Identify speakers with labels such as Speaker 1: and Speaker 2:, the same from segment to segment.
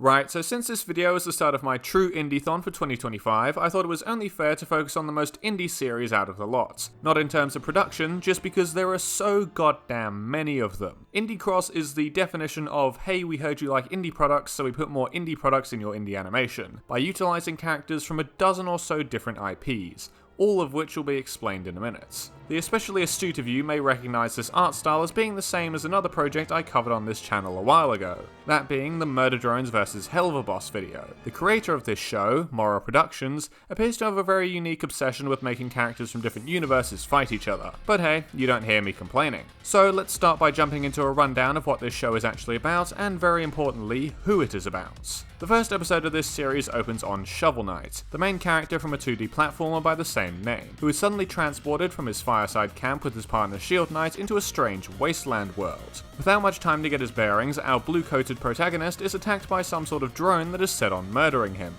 Speaker 1: Right, so since this video is the start of my True Indiethon for 2025, I thought it was only fair to focus on the most indie series out of the lot. Not in terms of production, just because there are so goddamn many of them. Indie cross is the definition of, hey, we heard you like indie products, so we put more indie products in your indie animation, by utilizing characters from a dozen or so different IPs, all of which will be explained in a minute. The especially astute of you may recognise this art style as being the same as another project I covered on this channel a while ago, that being the Murder Drones vs Helverboss video. The creator of this show, Morrow Productions, appears to have a very unique obsession with making characters from different universes fight each other, but hey, you don't hear me complaining. So let's start by jumping into a rundown of what this show is actually about, and very importantly, who it is about. The first episode of this series opens on Shovel Knight, the main character from a 2D platformer by the same name, who is suddenly transported from his fireside camp with his partner Shield Knight into a strange wasteland world. Without much time to get his bearings, our blue-coated protagonist is attacked by some sort of drone that is set on murdering him.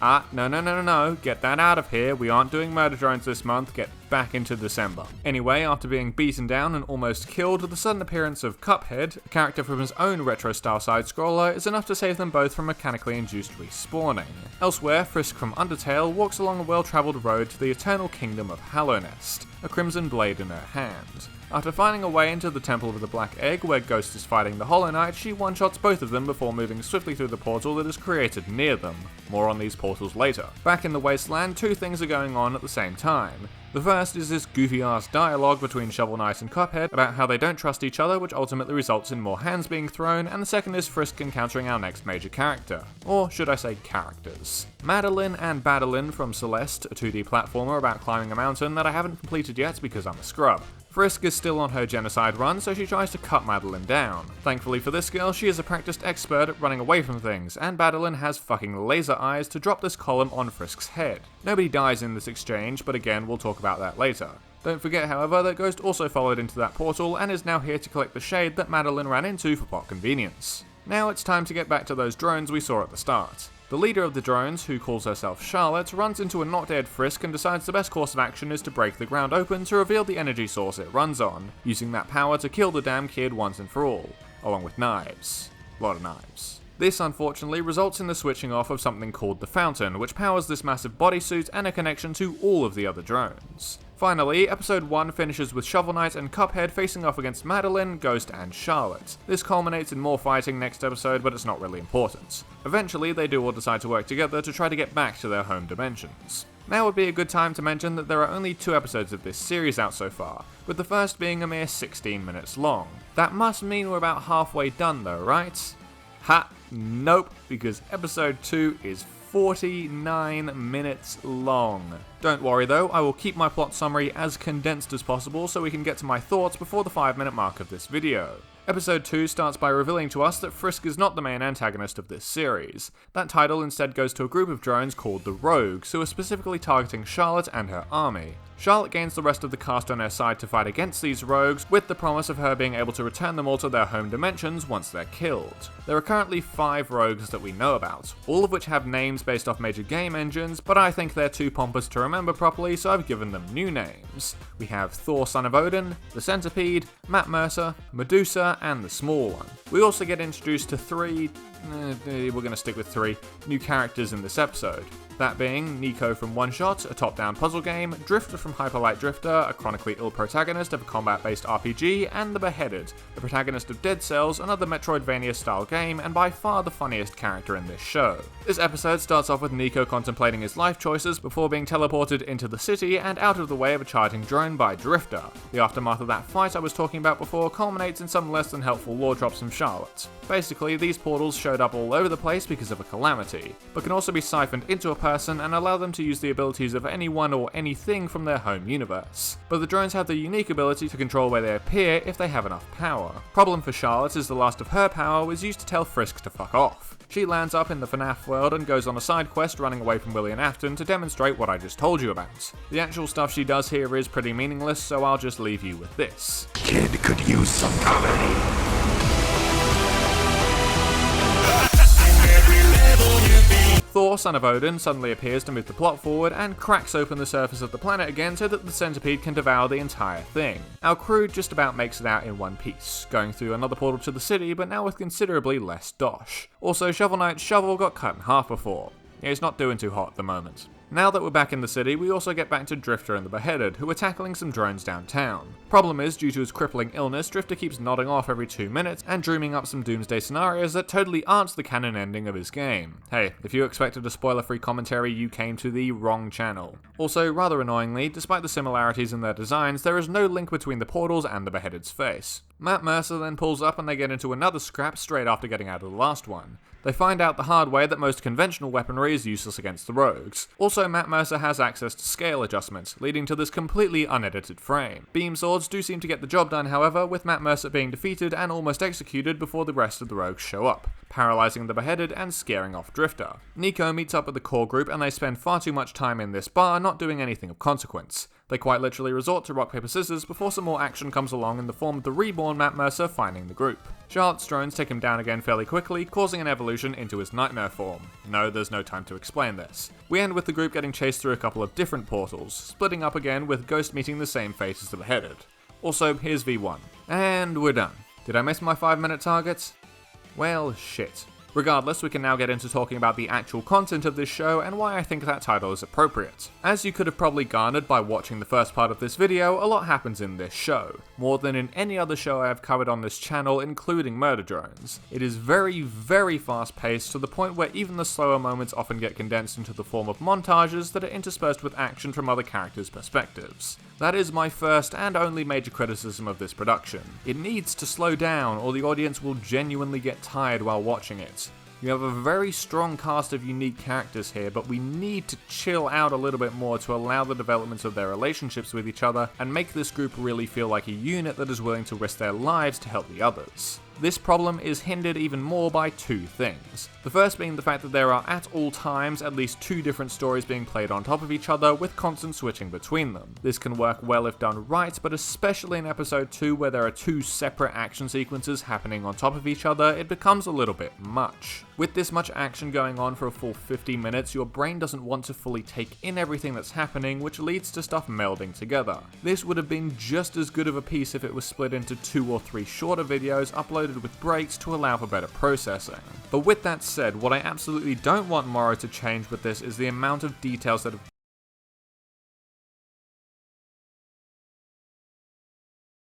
Speaker 1: No, get that out of here, we aren't doing murder drones this month, get back into December. Anyway, after being beaten down and almost killed, the sudden appearance of Cuphead, a character from his own retro-style side-scroller, is enough to save them both from mechanically induced respawning. Elsewhere, Frisk from Undertale walks along a well-travelled road to the eternal kingdom of Hallownest, a crimson blade in her hand. After finding a way into the Temple of the Black Egg, where Ghost is fighting the Hollow Knight, she one-shots both of them before moving swiftly through the portal that is created near them. More on these portals later. Back in the wasteland, two things are going on at the same time. The first is this goofy-ass dialogue between Shovel Knight and Cuphead about how they don't trust each other, which ultimately results in more hands being thrown, and the second is Frisk encountering our next major character. Or should I say characters. Madeline and Badeline from Celeste, a 2D platformer about climbing a mountain that I haven't completed yet because I'm a scrub. Frisk is still on her genocide run, so she tries to cut Madeline down. Thankfully for this girl, she is a practiced expert at running away from things, and Badeline has fucking laser eyes to drop this column on Frisk's head. Nobody dies in this exchange, but again, we'll talk about that later. Don't forget, however, that Ghost also followed into that portal and is now here to collect the shade that Madeline ran into for plot convenience. Now it's time to get back to those drones we saw at the start. The leader of the drones, who calls herself Charlotte, runs into a not-dead Frisk and decides the best course of action is to break the ground open to reveal the energy source it runs on, using that power to kill the damn kid once and for all, along with knives. A lot of knives. This, unfortunately, results in the switching off of something called the Fountain, which powers this massive bodysuit and a connection to all of the other drones. Finally, episode 1 finishes with Shovel Knight and Cuphead facing off against Madeline, Ghost, and Charlotte. This culminates in more fighting next episode, but it's not really important. Eventually, they do all decide to work together to try to get back to their home dimensions. Now would be a good time to mention that there are only 2 episodes of this series out so far, with the first being a mere 16 minutes long. That must mean we're about halfway done though, right? Ha! Nope, because episode 2 is 49 minutes long. Don't worry though, I will keep my plot summary as condensed as possible so we can get to my thoughts before the 5-minute mark of this video. Episode 2 starts by revealing to us that Frisk is not the main antagonist of this series. That title instead goes to a group of drones called the Rogues, who are specifically targeting Charlotte and her army. Charlotte gains the rest of the cast on her side to fight against these rogues, with the promise of her being able to return them all to their home dimensions once they're killed. There are currently 5 rogues that we know about, all of which have names based off major game engines, but I think they're too pompous to remember properly, so I've given them new names. We have Thor son of Odin, the Centipede, Matt Mercer, Medusa, and the Small One. We also get introduced to 3, we're gonna stick with 3, new characters in this episode. That being Nico from One Shot, a top-down puzzle game, Drifter from Hyper Light Drifter, a chronically ill protagonist of a combat-based RPG, and the Beheaded, the protagonist of Dead Cells, another Metroidvania-style game, and by far the funniest character in this show. This episode starts off with Nico contemplating his life choices before being teleported into the city and out of the way of a charging drone by Drifter. The aftermath of that fight I was talking about before culminates in some less than helpful lore drops from Charlotte. Basically, these portals showed up all over the place because of a calamity, but can also be siphoned into a person and allow them to use the abilities of anyone or anything from their home universe. But the drones have the unique ability to control where they appear if they have enough power. Problem for Charlotte is the last of her power was used to tell Frisk to fuck off. She lands up in the FNAF world and goes on a side quest running away from William Afton to demonstrate what I just told you about. The actual stuff she does here is pretty meaningless, so I'll just leave you with this.
Speaker 2: Kid could use some comedy.
Speaker 1: Thor, son of Odin, suddenly appears to move the plot forward and cracks open the surface of the planet again so that the centipede can devour the entire thing. Our crew just about makes it out in one piece, going through another portal to the city, but now with considerably less dosh. Also, Shovel Knight's shovel got cut in half before. Yeah, he's not doing too hot at the moment. Now that we're back in the city, we also get back to Drifter and the Beheaded, who are tackling some drones downtown. Problem is, due to his crippling illness, Drifter keeps nodding off every 2 minutes and dreaming up some doomsday scenarios that totally aren't the canon ending of his game. Hey, if you expected a spoiler-free commentary, you came to the wrong channel. Also, rather annoyingly, despite the similarities in their designs, there is no link between the portals and the Beheaded's face. Matt Mercer then pulls up and they get into another scrap straight after getting out of the last one. They find out the hard way that most conventional weaponry is useless against the rogues. Also, Matt Mercer has access to scale adjustments, leading to this completely unedited frame. Beam swords do seem to get the job done, however, with Matt Mercer being defeated and almost executed before the rest of the rogues show up, paralyzing the Beheaded and scaring off Drifter. Nico meets up with the core group and they spend far too much time in this bar not doing anything of consequence. They quite literally resort to rock, paper, scissors before some more action comes along in the form of the reborn Matt Mercer finding the group. Charlotte's drones take him down again fairly quickly, causing an evolution into his nightmare form. No, there's no time to explain this. We end with the group getting chased through a couple of different portals, splitting up again with Ghost meeting the same fate as the Beheaded. Also, here's V1. And we're done. Did I miss my 5-minute targets? Well, shit. Regardless, we can now get into talking about the actual content of this show and why I think that title is appropriate. As you could have probably garnered by watching the first part of this video, a lot happens in this show. More than in any other show I have covered on this channel, including Murder Drones. It is very, very fast paced to the point where even the slower moments often get condensed into the form of montages that are interspersed with action from other characters' perspectives. That is my first and only major criticism of this production. It needs to slow down or the audience will genuinely get tired while watching it. You have a very strong cast of unique characters here, but we need to chill out a little bit more to allow the development of their relationships with each other and make this group really feel like a unit that is willing to risk their lives to help the others. This problem is hindered even more by two things. The first being the fact that there are at all times at least 2 different stories being played on top of each other with constant switching between them. This can work well if done right, but especially in episode 2 where there are 2 separate action sequences happening on top of each other, it becomes a little bit much. With this much action going on for a full 50 minutes, your brain doesn't want to fully take in everything that's happening, which leads to stuff melding together. This would have been just as good of a piece if it was split into 2 or 3 shorter videos uploaded with breaks to allow for better processing. But with that said, what I absolutely don't want Morrow to change with this is the amount of details that have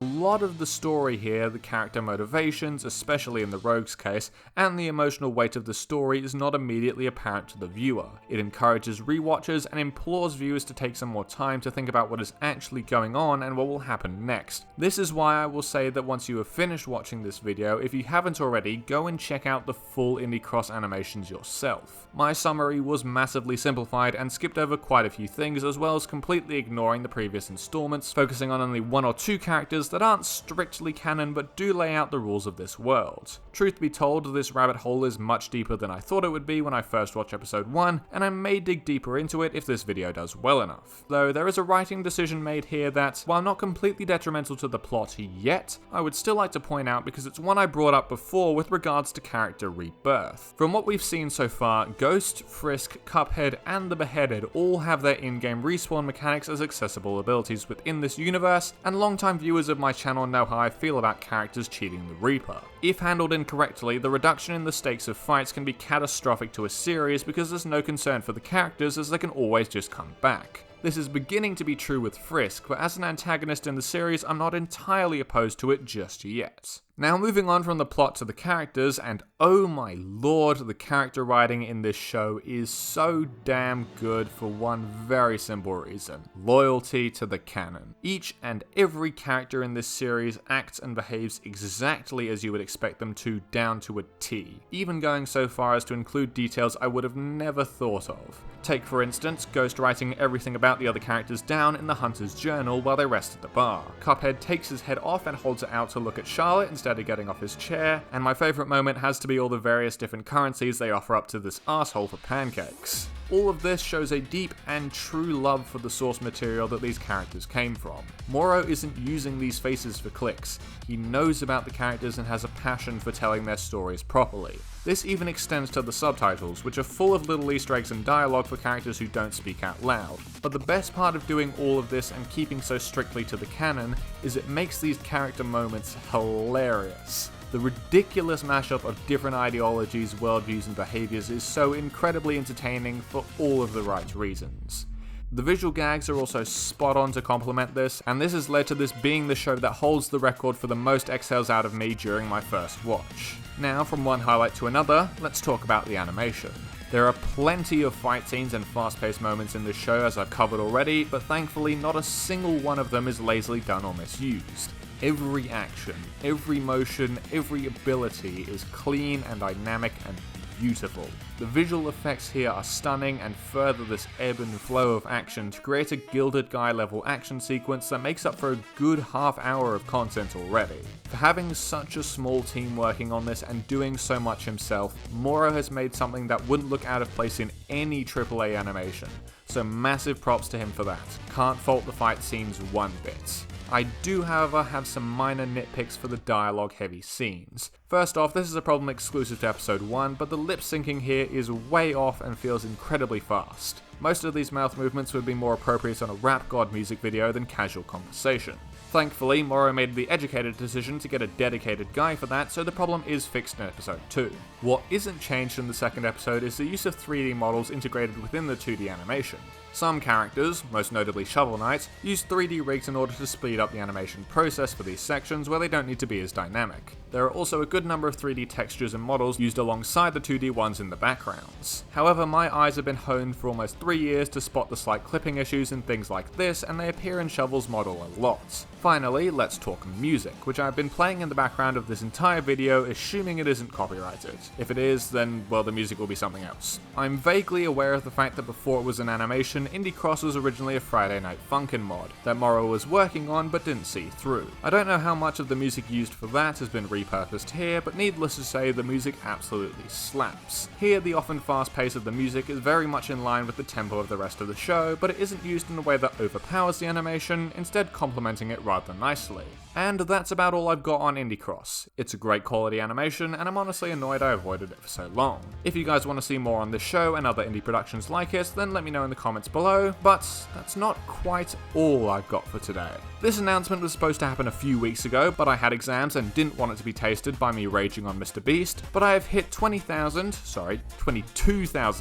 Speaker 1: a lot of the story here, the character motivations, especially in the rogue's case, and the emotional weight of the story is not immediately apparent to the viewer. It encourages rewatchers and implores viewers to take some more time to think about what is actually going on and what will happen next. This is why I will say that once you have finished watching this video, if you haven't already, go and check out the full Indie Cross animations yourself. My summary was massively simplified and skipped over quite a few things, as well as completely ignoring the previous installments, focusing on only 1 or 2 characters that aren't strictly canon but do lay out the rules of this world. Truth be told, this rabbit hole is much deeper than I thought it would be when I first watched episode 1, and I may dig deeper into it if this video does well enough. Though there is a writing decision made here that, while not completely detrimental to the plot yet, I would still like to point out because it's one I brought up before with regards to character rebirth. From what we've seen so far, Ghost, Frisk, Cuphead, and the Beheaded all have their in-game respawn mechanics as accessible abilities within this universe, and longtime viewers of my channel know how I feel about characters cheating the Reaper. If handled incorrectly, the reduction in the stakes of fights can be catastrophic to a series because there's no concern for the characters as they can always just come back. This is beginning to be true with Frisk, but as an antagonist in the series, I'm not entirely opposed to it just yet. Now moving on from the plot to the characters, and oh my lord, the character writing in this show is so damn good for one very simple reason: loyalty to the canon. Each and every character in this series acts and behaves exactly as you would expect them to, down to a T, even going so far as to include details I would have never thought of. Take for instance, Ghost writing everything about the other characters down in the Hunter's journal while they rest at the bar. Cuphead takes his head off and holds it out to look at Charlotte instead of getting off his chair, and my favourite moment has to be all the various different currencies they offer up to this asshole for pancakes. All of this shows a deep and true love for the source material that these characters came from. Morrow isn't using these faces for clicks. He knows about the characters and has a passion for telling their stories properly. This even extends to the subtitles, which are full of little Easter eggs and dialogue for characters who don't speak out loud. But the best part of doing all of this and keeping so strictly to the canon is it makes these character moments hilarious. The ridiculous mashup of different ideologies, worldviews, and behaviors is so incredibly entertaining for all of the right reasons. The visual gags are also spot on to complement this, and this has led to this being the show that holds the record for the most exhales out of me during my first watch. Now, from one highlight to another, let's talk about the animation. There are plenty of fight scenes and fast-paced moments in this show, as I've covered already, but thankfully not a single one of them is lazily done or misused. Every action, every motion, every ability is clean and dynamic and beautiful. The visual effects here are stunning and further this ebb and flow of action to create a Gilded Guy level action sequence that makes up for a good half hour of content already. For having such a small team working on this and doing so much himself, Moro has made something that wouldn't look out of place in any AAA animation, so massive props to him for that. Can't fault the fight scenes one bit. I do, however, have some minor nitpicks for the dialogue-heavy scenes. First off, this is a problem exclusive to episode 1, but the lip syncing here is way off and feels incredibly fast. Most of these mouth movements would be more appropriate on a rap god music video than casual conversation. Thankfully, Moro made the educated decision to get a dedicated guy for that, so the problem is fixed in episode 2. What isn't changed in the second episode is the use of 3D models integrated within the 2D animation. Some characters, most notably Shovel Knight, use 3D rigs in order to speed up the animation process for these sections where they don't need to be as dynamic. There are also a good number of 3D textures and models used alongside the 2D ones in the backgrounds. However, my eyes have been honed for almost 3 years to spot the slight clipping issues in things like this, and they appear in Shovel's model a lot. Finally, let's talk music, which I've been playing in the background of this entire video, assuming it isn't copyrighted. If it is, then, well, the music will be something else. I'm vaguely aware of the fact that before it was an animation, Indie Cross was originally a Friday Night Funkin' mod that Moro was working on but didn't see through. I don't know how much of the music used for that has been repurposed here, but needless to say, the music absolutely slaps. Here, the often fast pace of the music is very much in line with the tempo of the rest of the show, but it isn't used in a way that overpowers the animation, instead complementing it rather nicely. And that's about all I've got on Indie Cross. It's a great quality animation, and I'm honestly annoyed I avoided it for so long. If you guys want to see more on this show and other indie productions like it, then let me know in the comments below, but that's not quite all I've got for today. This announcement was supposed to happen a few weeks ago, but I had exams and didn't want it to be tasted by me raging on Mr. Beast, but I have hit 22,000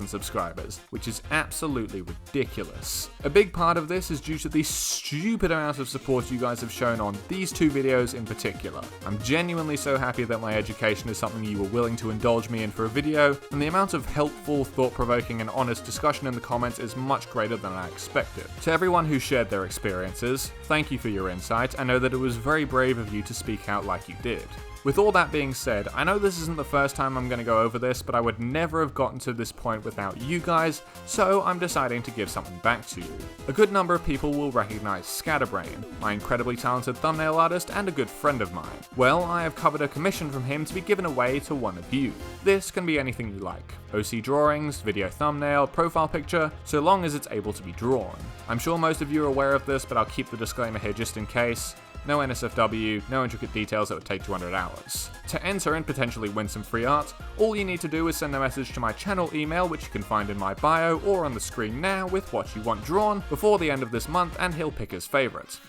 Speaker 1: subscribers, which is absolutely ridiculous. A big part of this is due to the stupid amount of support you guys have shown on these two videos in particular. I'm genuinely so happy that my education is something you were willing to indulge me in for a video, and the amount of helpful, thought-provoking, and honest discussion in the comments is much greater than I expected. To everyone who shared their experiences, thank you for your insight. I know that it was very brave of you to speak out like you did. With all that being said, I know this isn't the first time I'm going to go over this, but I would never have gotten to this point without you guys, so I'm deciding to give something back to you. A good number of people will recognize Scatterbrain, my incredibly talented thumbnail artist and a good friend of mine. Well, I have covered a commission from him to be given away to one of you. This can be anything you like. OC drawings, video thumbnail, profile picture, so long as it's able to be drawn. I'm sure most of you are aware of this, but I'll keep the disclaimer here just in case. No NSFW, no intricate details that would take 200 hours. To enter and potentially win some free art, all you need to do is send a message to my channel email, which you can find in my bio or on the screen now, with what you want drawn before the end of this month, and he'll pick his favourite.